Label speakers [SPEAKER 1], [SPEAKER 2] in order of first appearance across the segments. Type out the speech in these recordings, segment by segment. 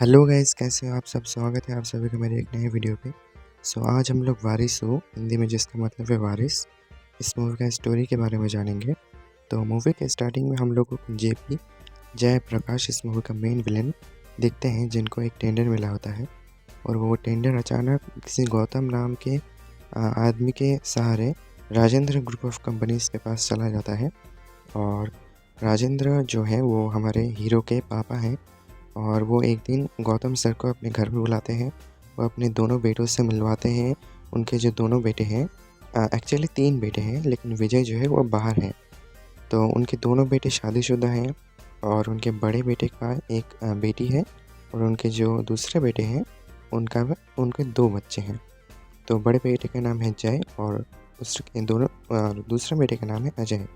[SPEAKER 1] Hello guys, कैसे हो आप सब। स्वागत है आप सभी का मेरे एक नए वीडियो पे। आज हम लोग वारिस हो, हिंदी में जिसका मतलब है वारिस, इस मूवी का स्टोरी के बारे में जानेंगे। तो मूवी के स्टार्टिंग में हम लोगों को जेपी जय प्रकाश इस मूवी का मेन विलन देखते हैं, जिनको एक टेंडर मिला होता है और वो टेंडर अचानक किसी गौतम नाम के आदमी के सहारे राजेंद्र ग्रुप ऑफ कंपनीज के पास चला जाता है। और राजेंद्र जो है वो हमारे हीरो के पापा हैं और वो एक दिन गौतम सर को अपने घर में बुलाते हैं। वो अपने दोनों बेटों से मिलवाते हैं। उनके जो दोनों बेटे हैं, एक्चुअली 3 बेटे हैं, लेकिन विजय जो है वो बाहर है। तो उनके दोनों बेटे शादीशुदा हैं और उनके बड़े बेटे का एक बेटी है और उनके जो दूसरे बेटे हैं उनके 2 बच्चे हैं। तो बड़े बेटे का नाम है जय और उसके दोनों दूसरे बेटे का नाम है अजय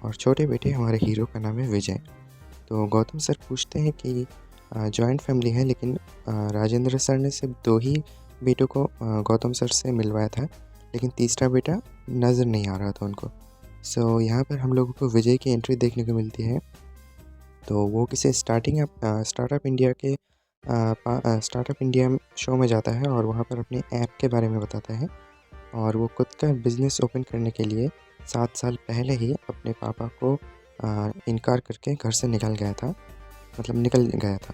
[SPEAKER 1] और छोटे बेटे हमारे हीरो का नाम है विजय। तो गौतम सर पूछते हैं कि जॉइंट फैमिली है, लेकिन राजेंद्र सर ने सिर्फ 2 ही बेटों को गौतम सर से मिलवाया था, लेकिन तीसरा बेटा नज़र नहीं आ रहा था उनको। यहाँ पर हम लोगों को विजय की एंट्री देखने को मिलती है। तो वो किसी स्टार्टअप इंडिया के स्टार्टअप इंडिया शो में जाता है और वहाँ पर अपने ऐप के बारे में बताता है। और वो खुद का बिज़नेस ओपन करने के लिए 7 साल पहले ही अपने पापा को इनकार करके घर से निकल गया था।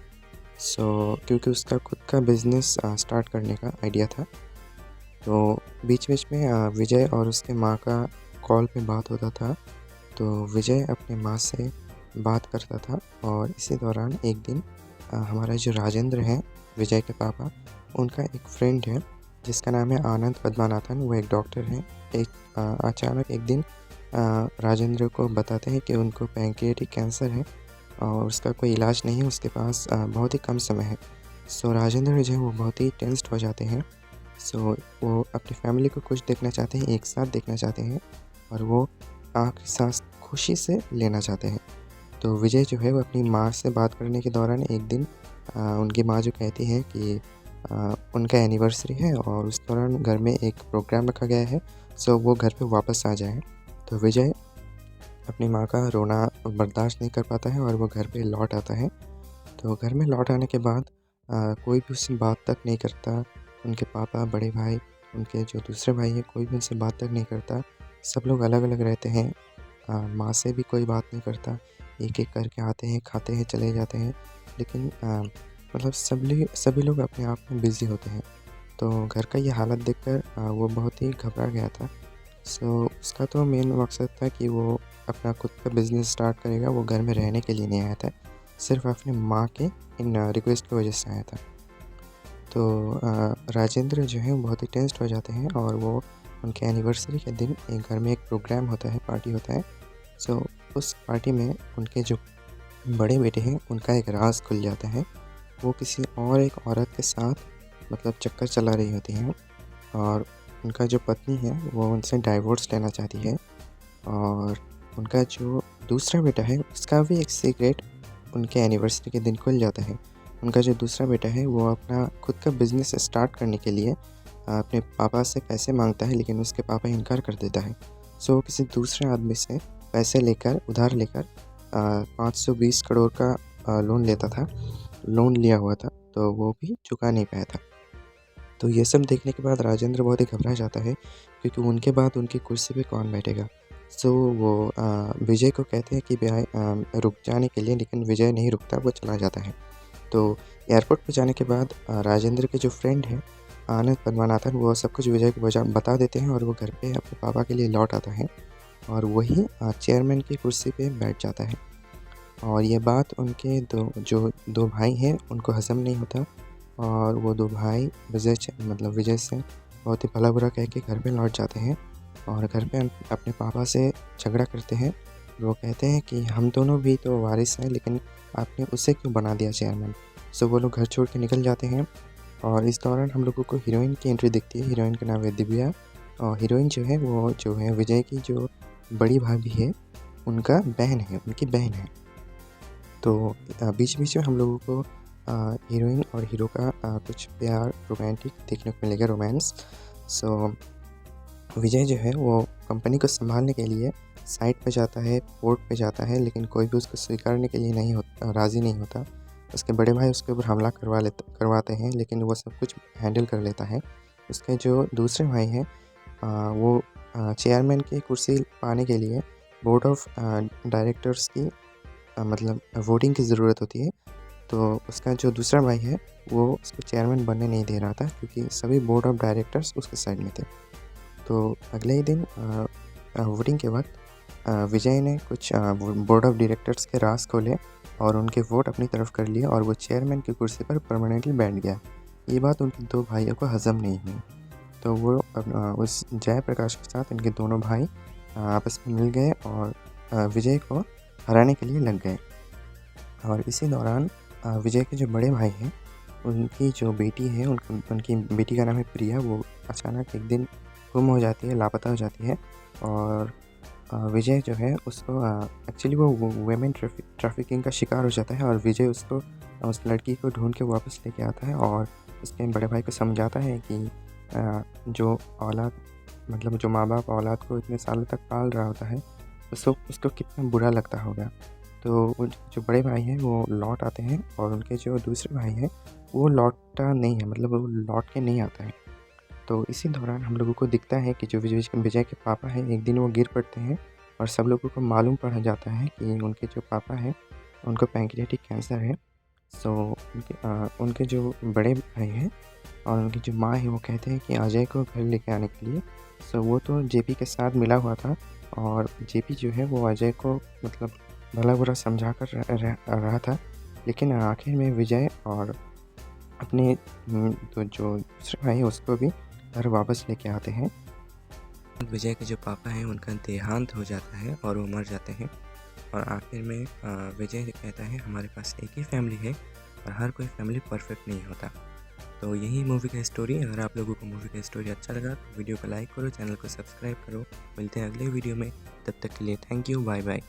[SPEAKER 1] क्योंकि उसका खुद का बिज़नेस स्टार्ट करने का आइडिया था। तो बीच-बीच में विजय और उसके माँ का कॉल पे बात होता था। तो विजय अपने माँ से बात करता था और इसी दौरान एक दिन हमारा जो राजेंद्र हैं, विजय के पापा, उनका एक फ्रेंड है जिसका नाम है आनंद पद्मानाथन। वो एक डॉक्टर हैं। अचानक एक दिन राजेंद्र को बताते हैं कि उनको पैंक्रियाटिक कैंसर है और उसका कोई इलाज नहीं है, उसके पास बहुत ही कम समय है। राजेंद्र जो है वो बहुत ही टेंस्ड हो जाते हैं। वो अपनी फैमिली को खुश देखना चाहते हैं, एक साथ देखना चाहते हैं और वो आखिरी सांस खुशी से लेना चाहते हैं। तो विजय जो है वो अपनी माँ से बात करने के दौरान एक दिन उनकी माँ जो कहती है कि उनका एनिवर्सरी है और उस दौरान घर में एक प्रोग्राम रखा गया है, वो घर पे वापस आ जाएँ। तो विजय अपनी माँ का रोना बर्दाश्त नहीं कर पाता है और वो घर पे लौट आता है। तो घर में लौट आने के बाद कोई भी उससे बात तक नहीं करता। उनके पापा, बड़े भाई, उनके जो दूसरे भाई हैं, कोई भी उनसे बात तक नहीं करता। सब लोग अलग-अलग रहते हैं। माँ से भी कोई बात नहीं करता। एक-एक करके आते हैं, खाते हैं, चले जाते हैं। लेकिन मतलब सभी लोग अपने आप में बिज़ी होते हैं। तो घर का ये हालत देखकर वो बहुत ही घबरा गया था। उसका तो मेन मकसद था कि वो अपना खुद का बिज़नेस स्टार्ट करेगा। वो घर में रहने के लिए नहीं आया था, सिर्फ़ अपनी माँ के इन रिक्वेस्ट की वजह से आया था। तो राजेंद्र जो है वो बहुत ही टेंस्ड हो जाते हैं और वो उनके एनिवर्सरी के दिन एक घर में एक प्रोग्राम होता है, पार्टी होता है। उस पार्टी में उनके जो बड़े बेटे हैं, उनका एक राज़ खुल जाता है। वो किसी और एक औरत के साथ मतलब चक्कर चला रही होती हैं और उनका जो पत्नी है वो उनसे डाइवोर्स लेना चाहती है। और उनका जो दूसरा बेटा है उसका भी एक सीक्रेट उनके एनिवर्सरी के दिन खुल जाता है। उनका जो दूसरा बेटा है वो अपना खुद का बिज़नेस स्टार्ट करने के लिए अपने पापा से पैसे मांगता है, लेकिन उसके पापा इनकार कर देता है। वो किसी दूसरे आदमी से पैसे उधार लेकर 520 करोड़ का लोन लिया हुआ था, तो वो भी चुका नहीं पाया था। तो ये सब देखने के बाद राजेंद्र बहुत ही घबरा जाता है, क्योंकि उनके बाद उनकी कुर्सी पे कौन बैठेगा। वो विजय को कहते हैं कि रुक जाने के लिए, लेकिन विजय नहीं रुकता, वो चला जाता है। तो एयरपोर्ट पे जाने के बाद राजेंद्र के जो फ्रेंड हैं आनंद पद्मानाथन, वो सब कुछ विजय को बता देते हैं और वो घर पे अपने पापा के लिए लौट आता है और वही चेयरमैन की कुर्सी पे बैठ जाता है। और ये बात उनके दो भाई हैं उनको हज़म नहीं होता और वो 2 भाई विजय से बहुत ही भला-बुरा कह के घर पे लौट जाते हैं और घर पे अपने पापा से झगड़ा करते हैं। वो कहते हैं कि हम दोनों भी तो वारिस हैं, लेकिन आपने उसे क्यों बना दिया चेयरमैन। वो लोग घर छोड़ के निकल जाते हैं और इस दौरान हम लोगों को हीरोइन की एंट्री दिखती है। हीरोइन का नाम है दिव्या और हीरोइन जो है विजय की जो बड़ी भाभी है, उनकी बहन है। तो बीच-बीच में हम लोगों को हीरोइन और हीरो का कुछ प्यार रोमांटिक देखने को मिलेगा, रोमांस। विजय जो है वो कंपनी को संभालने के लिए साइट पे जाता है, पोर्ट पे जाता है, लेकिन कोई भी उसको स्वीकारने के लिए राज़ी नहीं होता। उसके बड़े भाई उसके ऊपर हमला करवाते हैं, लेकिन वो सब कुछ हैंडल कर लेता है। उसके जो दूसरे भाई हैं वो चेयरमैन की कुर्सी पाने के लिए बोर्ड ऑफ डायरेक्टर्स की मतलब वोटिंग की ज़रूरत होती है। तो उसका जो दूसरा भाई है वो उसको चेयरमैन बनने नहीं दे रहा था, क्योंकि सभी बोर्ड ऑफ डायरेक्टर्स उसके साइड में थे। तो अगले ही दिन वोटिंग के वक्त विजय ने कुछ बोर्ड ऑफ डायरेक्टर्स के राज खोले और उनके वोट अपनी तरफ कर लिए और वो चेयरमैन की कुर्सी पर परमानेंटली बैठ गया। ये बात उनके दो भाइयों को हज़म नहीं हुई, तो वो उस जयप्रकाश के साथ इनके दोनों भाई आपस में मिल गए और विजय को हराने के लिए लग गए। और इसी दौरान विजय के जो बड़े भाई हैं उनकी जो बेटी है उनकी बेटी का नाम है प्रिया, वो अचानक एक दिन गुम हो जाती है, लापता हो जाती है। और विजय जो है उसको एक्चुअली वो वुमेन ट्रैफिकिंग का शिकार हो जाता है और विजय उसको उस लड़की को ढूंढ के वापस लेके आता है और उसके बड़े भाई को समझाता है कि जो औलाद मतलब जो माँ बाप औलाद को इतने सालों तक पाल रहा होता है उसको कितना बुरा लगता होगा। तो वो जो बड़े भाई हैं वो लौट आते हैं और उनके जो दूसरे भाई हैं वो लौटता नहीं है, मतलब वो लौट के नहीं आता है। तो इसी दौरान हम लोगों को दिखता है कि जो विजय के पापा हैं एक दिन वो गिर पड़ते हैं और सब लोगों को मालूम पड़ जाता है कि उनके जो पापा हैं उनको पैंक्रियाटिक कैंसर है। सो उनके जो बड़े भाई हैं और उनकी जो माँ है वो कहते हैं कि अजय को घर लेके आने के लिए। सो वो तो जेपी के साथ मिला हुआ था और जेपी जो है वो अजय को मतलब भला बुरा समझा कर रहा था, लेकिन आखिर में विजय और अपने तो जो दूसरे भाई है उसको भी घर वापस लेके आते हैं। विजय के जो पापा हैं उनका देहांत हो जाता है और वो मर जाते हैं और आखिर में विजय कहता है हमारे पास एक ही फैमिली है और हर कोई फैमिली परफेक्ट नहीं होता। तो यही मूवी का स्टोरी है। अगर आप लोगों को मूवी का स्टोरी अच्छा लगा तो वीडियो को लाइक करो, चैनल को सब्सक्राइब करो। मिलते हैं अगले वीडियो में, तब तक के लिए थैंक यू, बाय बाय।